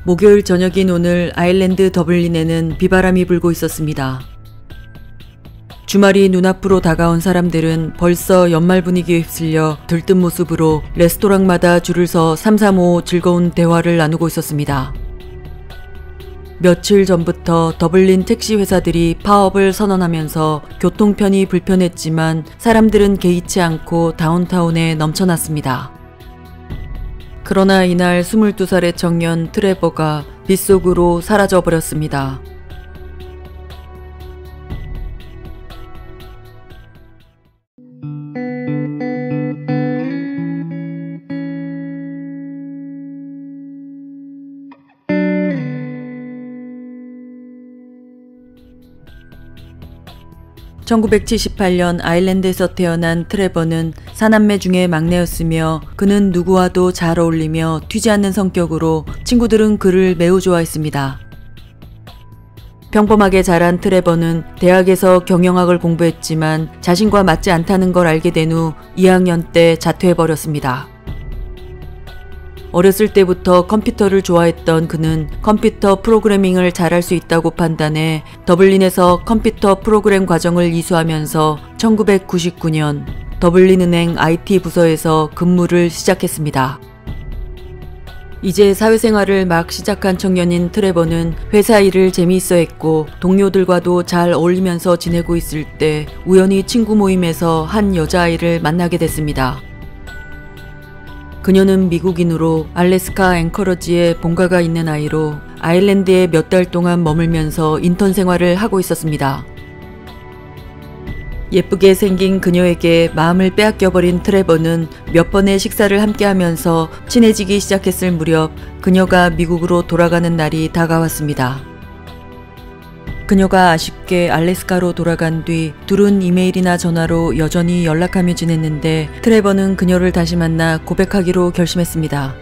목요일 저녁인 오늘 아일랜드 더블린에는 비바람이 불고 있었습니다. 주말이 눈앞으로 다가온 사람들은 벌써 연말 분위기에 휩쓸려 들뜬 모습으로 레스토랑마다 줄을 서 삼삼오오 즐거운 대화를 나누고 있었습니다. 며칠 전부터 더블린 택시 회사들이 파업을 선언하면서 교통편이 불편했지만 사람들은 개의치 않고 다운타운에 넘쳐났습니다. 그러나 이날 22살의 청년 트레버가 빗속으로 사라져버렸습니다. (1978년) 아일랜드에서 태어난 트레버는 사남매 중에 막내였으며 그는 누구와도 잘 어울리며 튀지 않는 성격으로 친구들은 그를 매우 좋아했습니다. 평범하게 자란 트레버는 대학에서 경영학을 공부했지만 자신과 맞지 않다는 걸 알게 된 후 2학년 때 자퇴해버렸습니다. 어렸을 때부터 컴퓨터를 좋아했던 그는 컴퓨터 프로그래밍을 잘할 수 있다고 판단해 더블린에서 컴퓨터 프로그램 과정을 이수하면서 1999년 더블린은행 IT 부서에서 근무를 시작했습니다. 이제 사회생활을 막 시작한 청년인 트레버는 회사 일을 재미있어 했고 동료들과도 잘 어울리면서 지내고 있을 때 우연히 친구 모임에서 한 여자아이를 만나게 됐습니다. 그녀는 미국인으로 알래스카 앵커러지에 본가가 있는 아이로 아일랜드에 몇 달 동안 머물면서 인턴 생활을 하고 있었습니다. 예쁘게 생긴 그녀에게 마음을 빼앗겨버린 트레버는 몇 번의 식사를 함께하면서 친해지기 시작했을 무렵 그녀가 미국으로 돌아가는 날이 다가왔습니다. 그녀가 아쉽게 알래스카로 돌아간 뒤 둘은 이메일이나 전화로 여전히 연락하며 지냈는데 트레버는 그녀를 다시 만나 고백하기로 결심했습니다.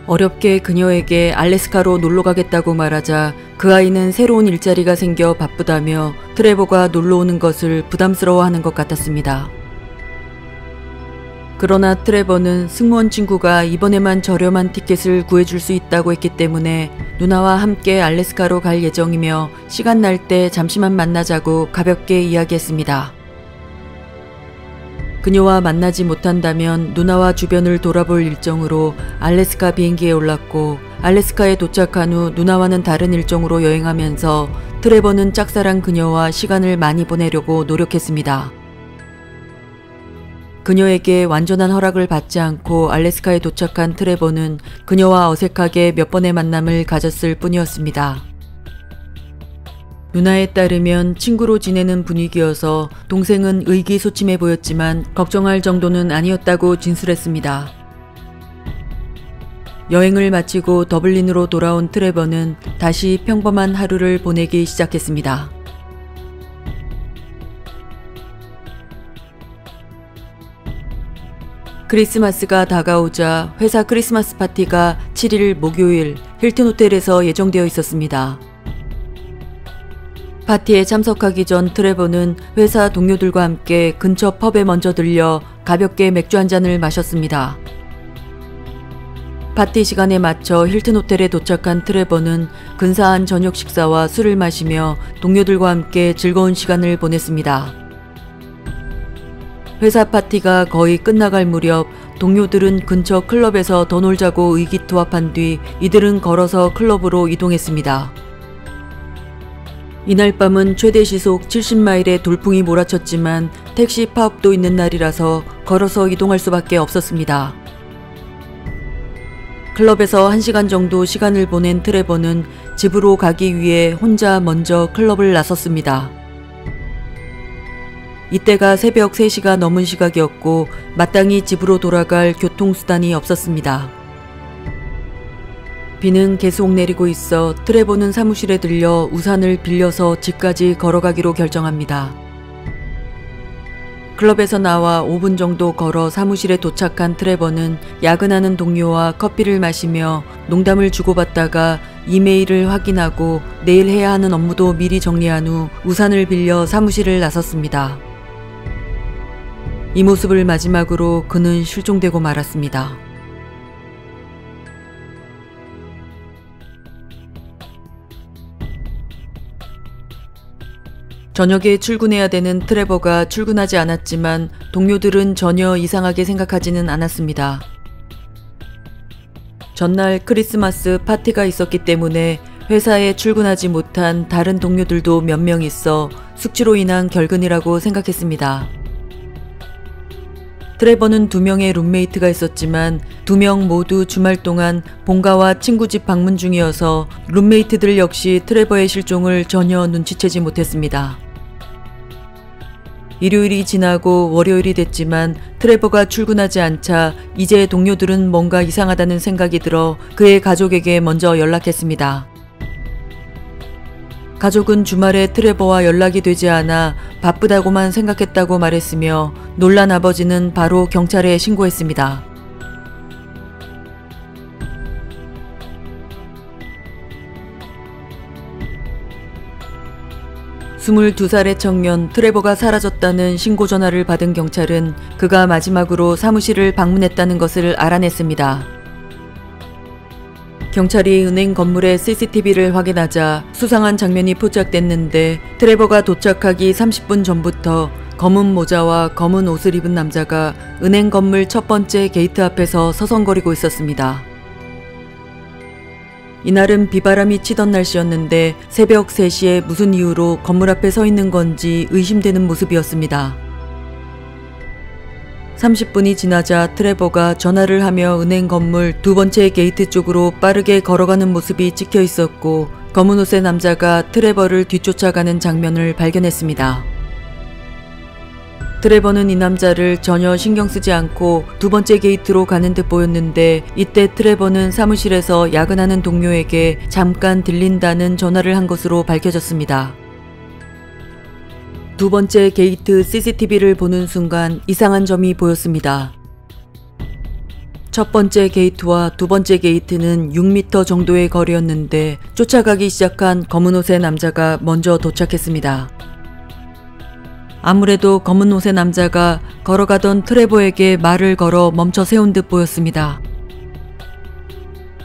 어렵게 그녀에게 알래스카로 놀러 가겠다고 말하자 그 아이는 새로운 일자리가 생겨 바쁘다며 트레버가 놀러 오는 것을 부담스러워하는 것 같았습니다. 그러나 트레버는 승무원 친구가 이번에만 저렴한 티켓을 구해줄 수 있다고 했기 때문에 누나와 함께 알래스카로 갈 예정이며 시간 날 때 잠시만 만나자고 가볍게 이야기했습니다. 그녀와 만나지 못한다면 누나와 주변을 돌아볼 일정으로 알래스카 비행기에 올랐고 알래스카에 도착한 후 누나와는 다른 일정으로 여행하면서 트레버는 짝사랑 그녀와 시간을 많이 보내려고 노력했습니다. 그녀에게 완전한 허락을 받지 않고 알래스카에 도착한 트레버는 그녀와 어색하게 몇 번의 만남을 가졌을 뿐이었습니다. 누나에 따르면 친구로 지내는 분위기여서 동생은 의기소침해 보였지만 걱정할 정도는 아니었다고 진술했습니다. 여행을 마치고 더블린으로 돌아온 트레버는 다시 평범한 하루를 보내기 시작했습니다. 크리스마스가 다가오자 회사 크리스마스 파티가 7일 목요일 힐튼 호텔에서 예정되어 있었습니다. 파티에 참석하기 전 트레버는 회사 동료들과 함께 근처 펍에 먼저 들려 가볍게 맥주 한 잔을 마셨습니다. 파티 시간에 맞춰 힐튼 호텔에 도착한 트레버는 근사한 저녁 식사와 술을 마시며 동료들과 함께 즐거운 시간을 보냈습니다. 회사 파티가 거의 끝나갈 무렵 동료들은 근처 클럽에서 더 놀자고 의기투합한 뒤 이들은 걸어서 클럽으로 이동했습니다. 이날 밤은 최대 시속 70마일의 돌풍이 몰아쳤지만 택시 파업도 있는 날이라서 걸어서 이동할 수밖에 없었습니다. 클럽에서 1시간 정도 시간을 보낸 트레버는 집으로 가기 위해 혼자 먼저 클럽을 나섰습니다. 이때가 새벽 3시가 넘은 시각이었고 마땅히 집으로 돌아갈 교통수단이 없었습니다. 비는 계속 내리고 있어 트레버는 사무실에 들려 우산을 빌려서 집까지 걸어가기로 결정합니다. 클럽에서 나와 5분 정도 걸어 사무실에 도착한 트레버는 야근하는 동료와 커피를 마시며 농담을 주고받다가 이메일을 확인하고 내일 해야 하는 업무도 미리 정리한 후 우산을 빌려 사무실을 나섰습니다. 이 모습을 마지막으로 그는 실종되고 말았습니다. 저녁에 출근해야 되는 트레버가 출근하지 않았지만 동료들은 전혀 이상하게 생각하지는 않았습니다. 전날 크리스마스 파티가 있었기 때문에 회사에 출근하지 못한 다른 동료들도 몇 명 있어 숙취로 인한 결근이라고 생각했습니다. 트레버는 2명의 룸메이트가 있었지만 2명 모두 주말 동안 본가와 친구 집 방문 중이어서 룸메이트들 역시 트레버의 실종을 전혀 눈치채지 못했습니다. 일요일이 지나고 월요일이 됐지만 트레버가 출근하지 않자 이제 동료들은 뭔가 이상하다는 생각이 들어 그의 가족에게 먼저 연락했습니다. 가족은 주말에 트레버와 연락이 되지 않아 바쁘다고만 생각했다고 말했으며 놀란 아버지는 바로 경찰에 신고했습니다. (22살의) 청년 트레버가 사라졌다는 신고 전화를 받은 경찰은 그가 마지막으로 사무실을 방문했다는 것을 알아냈습니다. 경찰이 은행 건물의 CCTV를 확인하자 수상한 장면이 포착됐는데 트레버가 도착하기 30분 전부터 검은 모자와 검은 옷을 입은 남자가 은행 건물 첫 번째 게이트 앞에서 서성거리고 있었습니다. 이날은 비바람이 치던 날씨였는데 새벽 3시에 무슨 이유로 건물 앞에 서 있는 건지 의심되는 모습이었습니다. 30분이 지나자 트레버가 전화를 하며 은행 건물 2번째 게이트 쪽으로 빠르게 걸어가는 모습이 찍혀 있었고 검은 옷의 남자가 트레버를 뒤쫓아가는 장면을 발견했습니다. 트레버는 이 남자를 전혀 신경 쓰지 않고 2번째 게이트로 가는 듯 보였는데 이때 트레버는 사무실에서 야근하는 동료에게 잠깐 들린다는 전화를 한 것으로 밝혀졌습니다. 2번째 게이트 CCTV를 보는 순간 이상한 점이 보였습니다. 첫 번째 게이트와 2번째 게이트는 6m 정도의 거리였는데 쫓아가기 시작한 검은 옷의 남자가 먼저 도착했습니다. 아무래도 검은 옷의 남자가 걸어가던 트레버에게 말을 걸어 멈춰 세운 듯 보였습니다.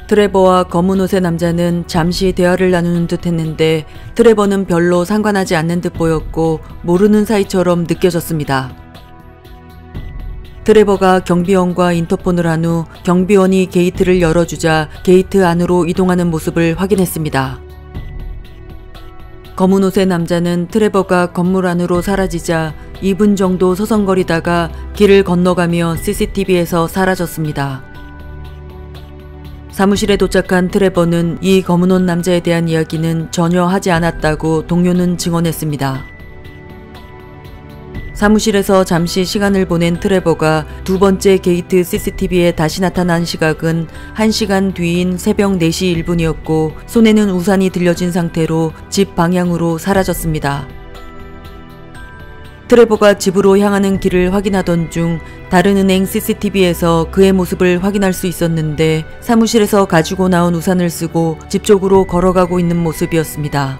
트레버와 검은 옷의 남자는 잠시 대화를 나누는 듯 했는데 트레버는 별로 상관하지 않는 듯 보였고 모르는 사이처럼 느껴졌습니다. 트레버가 경비원과 인터폰을 한 후 경비원이 게이트를 열어주자 게이트 안으로 이동하는 모습을 확인했습니다. 검은 옷의 남자는 트레버가 건물 안으로 사라지자 2분 정도 서성거리다가 길을 건너가며 CCTV에서 사라졌습니다. 사무실에 도착한 트레버는 이 검은 옷 남자에 대한 이야기는 전혀 하지 않았다고 동료는 증언했습니다. 사무실에서 잠시 시간을 보낸 트레버가 2번째 게이트 CCTV에 다시 나타난 시각은 1시간 뒤인 새벽 4시 1분이었고 손에는 우산이 들려진 상태로 집 방향으로 사라졌습니다. 트레버가 집으로 향하는 길을 확인하던 중 다른 은행 CCTV에서 그의 모습을 확인할 수 있었는데 사무실에서 가지고 나온 우산을 쓰고 집 쪽으로 걸어가고 있는 모습이었습니다.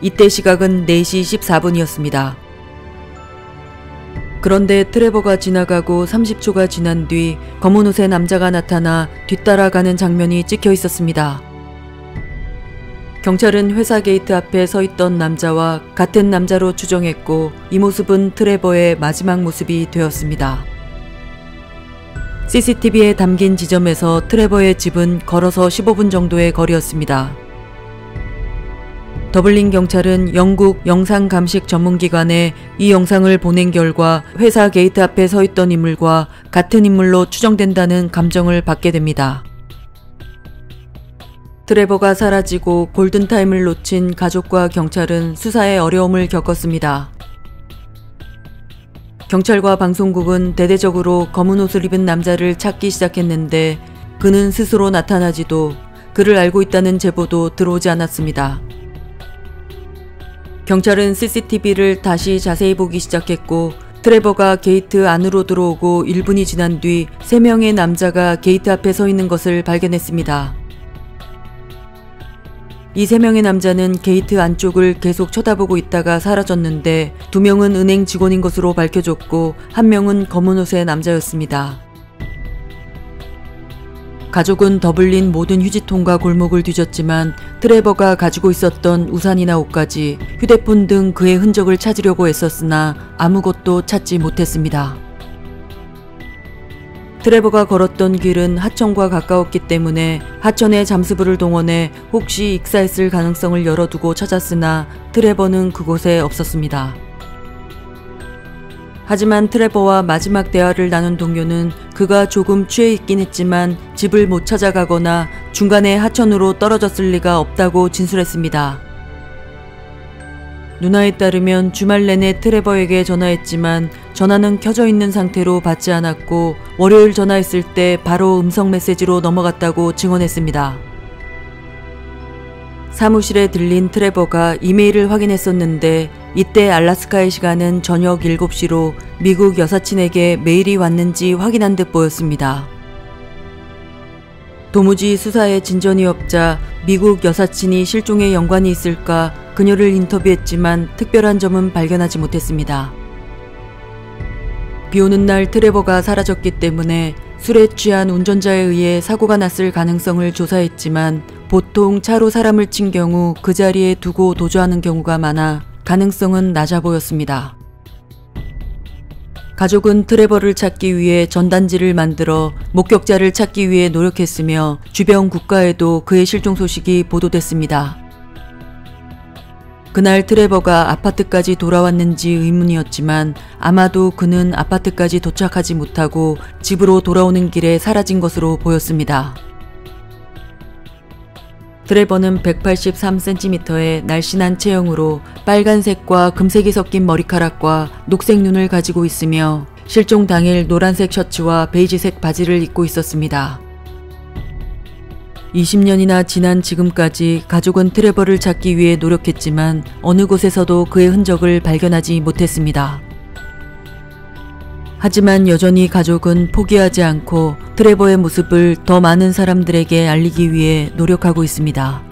이때 시각은 4시 14분이었습니다. 그런데 트레버가 지나가고 30초가 지난 뒤 검은 옷의 남자가 나타나 뒤따라가는 장면이 찍혀 있었습니다. 경찰은 회사 게이트 앞에 서 있던 남자와 같은 남자로 추정했고 이 모습은 트레버의 마지막 모습이 되었습니다. CCTV에 담긴 지점에서 트레버의 집은 걸어서 15분 정도의 거리였습니다. 더블린 경찰은 영국 영상감식 전문기관에 이 영상을 보낸 결과 회사 게이트 앞에 서 있던 인물과 같은 인물로 추정된다는 감정을 받게 됩니다. 트레버가 사라지고 골든타임을 놓친 가족과 경찰은 수사에 어려움을 겪었습니다. 경찰과 방송국은 대대적으로 검은 옷을 입은 남자를 찾기 시작했는데 그는 스스로 나타나지도 그를 알고 있다는 제보도 들어오지 않았습니다. 경찰은 CCTV를 다시 자세히 보기 시작했고 트레버가 게이트 안으로 들어오고 1분이 지난 뒤 3명의 남자가 게이트 앞에 서 있는 것을 발견했습니다. 이 3명의 남자는 게이트 안쪽을 계속 쳐다보고 있다가 사라졌는데 2명은 은행 직원인 것으로 밝혀졌고 1명은 검은 옷의 남자였습니다. 가족은 더블린 모든 휴지통과 골목을 뒤졌지만 트레버가 가지고 있었던 우산이나 옷까지, 휴대폰 등 그의 흔적을 찾으려고 애썼으나 아무것도 찾지 못했습니다. 트레버가 걸었던 길은 하천과 가까웠기 때문에 하천의 잠수부를 동원해 혹시 익사했을 가능성을 열어두고 찾았으나 트레버는 그곳에 없었습니다. 하지만 트레버와 마지막 대화를 나눈 동료는 그가 조금 취해 있긴 했지만 집을 못 찾아가거나 중간에 하천으로 떨어졌을 리가 없다고 진술했습니다. 누나에 따르면 주말 내내 트레버에게 전화했지만 전화는 켜져 있는 상태로 받지 않았고 월요일 전화했을 때 바로 음성 메시지로 넘어갔다고 증언했습니다. 사무실에 들린 트레버가 이메일을 확인했었는데 이때 알래스카의 시간은 저녁 7시로 미국 여사친에게 메일이 왔는지 확인한 듯 보였습니다. 도무지 수사에 진전이 없자 미국 여사친이 실종에 연관이 있을까 그녀를 인터뷰했지만 특별한 점은 발견하지 못했습니다. 비오는 날 트레버가 사라졌기 때문에 술에 취한 운전자에 의해 사고가 났을 가능성을 조사했지만 보통 차로 사람을 친 경우 그 자리에 두고 도주하는 경우가 많아 가능성은 낮아 보였습니다. 가족은 트레버를 찾기 위해 전단지를 만들어 목격자를 찾기 위해 노력했으며 주변 국가에도 그의 실종 소식이 보도됐습니다. 그날 트레버가 아파트까지 돌아왔는지 의문이었지만 아마도 그는 아파트까지 도착하지 못하고 집으로 돌아오는 길에 사라진 것으로 보였습니다. 트레버는 183cm의 날씬한 체형으로 빨간색과 금색이 섞인 머리카락과 녹색 눈을 가지고 있으며 실종 당일 노란색 셔츠와 베이지색 바지를 입고 있었습니다. 20년이나 지난 지금까지 가족은 트레버를 찾기 위해 노력했지만 어느 곳에서도 그의 흔적을 발견하지 못했습니다. 하지만 여전히 가족은 포기하지 않고 트레버의 모습을 더 많은 사람들에게 알리기 위해 노력하고 있습니다.